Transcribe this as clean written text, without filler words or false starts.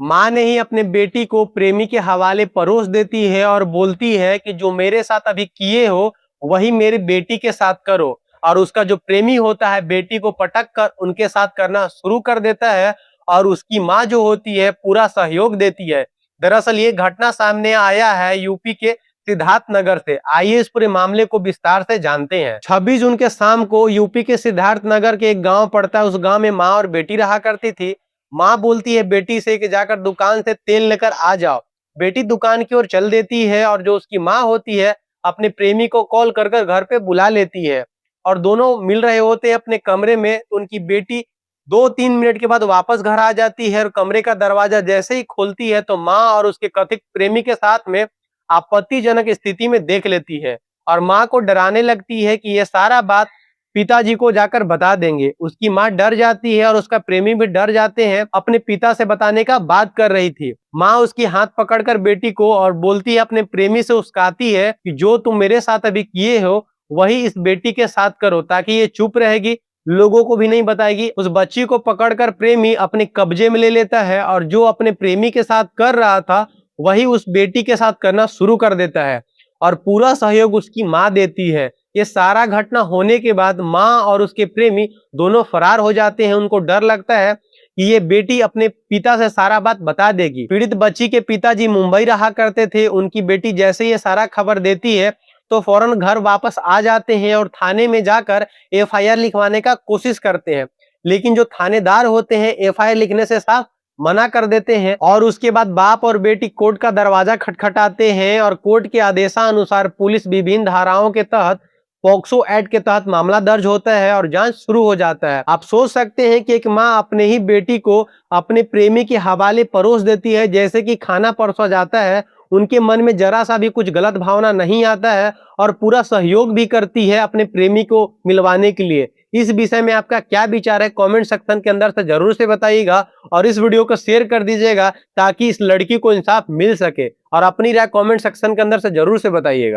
माँ ने ही अपने बेटी को प्रेमी के हवाले परोस देती है और बोलती है कि जो मेरे साथ अभी किए हो वही मेरी बेटी के साथ करो। और उसका जो प्रेमी होता है बेटी को पटक कर उनके साथ करना शुरू कर देता है और उसकी माँ जो होती है पूरा सहयोग देती है। दरअसल ये घटना सामने आया है यूपी के सिद्धार्थनगर से। आइए इस पूरे मामले को विस्तार से जानते हैं। 26 जून के शाम को यूपी के सिद्धार्थनगर के एक गांव पड़ता है। उस गांव में माँ और बेटी रहा करती थी। माँ बोलती है बेटी से कि जाकर दुकान से तेल लेकर आ जाओ। बेटी दुकान की ओर चल देती है और जो उसकी माँ होती है अपने प्रेमी को कॉल कर कर घर पे बुला लेती है और दोनों मिल रहे होते हैं अपने कमरे में। तो उनकी बेटी 2-3 मिनट के बाद वापस घर आ जाती है और कमरे का दरवाजा जैसे ही खोलती है तो माँ और उसके कथित प्रेमी के साथ में आपत्तिजनक स्थिति में देख लेती है और माँ को डराने लगती है कि यह सारा बात पिताजी को जाकर बता देंगे। उसकी माँ डर जाती है और उसका प्रेमी भी डर जाते हैं। अपने पिता से बताने का बात कर रही थी। माँ उसकी हाथ पकड़कर बेटी को और बोलती है, अपने प्रेमी से उस्काती है कि जो तुम मेरे साथ अभी किए हो वही इस बेटी के साथ करो, ताकि ये चुप रहेगी, लोगों को भी नहीं बताएगी। उस बच्ची को पकड़कर प्रेमी अपने कब्जे में ले लेता है और जो अपने प्रेमी के साथ कर रहा था वही उस बेटी के साथ करना शुरू कर देता है और पूरा सहयोग उसकी माँ देती है। ये सारा घटना होने के बाद माँ और उसके प्रेमी दोनों फरार हो जाते हैं। उनको डर लगता है कि ये बेटी अपने पिता से सारा बात बता देगी। पीड़ित बच्ची के पिताजी मुंबई रहा करते थे। उनकी बेटी जैसे ये सारा खबर देती है तो फौरन घर वापस आ जाते हैं और थाने में जाकर एफआईआर लिखवाने का कोशिश करते हैं। लेकिन जो थानेदार होते हैं एफआईआर लिखने से साफ मना कर देते हैं और उसके बाद बाप और बेटी कोर्ट का दरवाजा खटखटाते हैं और कोर्ट के आदेशानुसार पुलिस विभिन्न धाराओं के तहत पॉक्सो एक्ट के तहत मामला दर्ज होता है और जांच शुरू हो जाता है। आप सोच सकते हैं कि एक माँ अपने ही बेटी को अपने प्रेमी के हवाले परोस देती है जैसे कि खाना परोसा जाता है। उनके मन में जरा सा भी कुछ गलत भावना नहीं आता है और पूरा सहयोग भी करती है अपने प्रेमी को मिलवाने के लिए। इस विषय में आपका क्या विचार है कमेंट सेक्शन के अंदर से जरूर से बताइएगा और इस वीडियो को शेयर कर दीजिएगा ताकि इस लड़की को इंसाफ मिल सके और अपनी राय कमेंट सेक्शन के अंदर से जरूर से बताइएगा।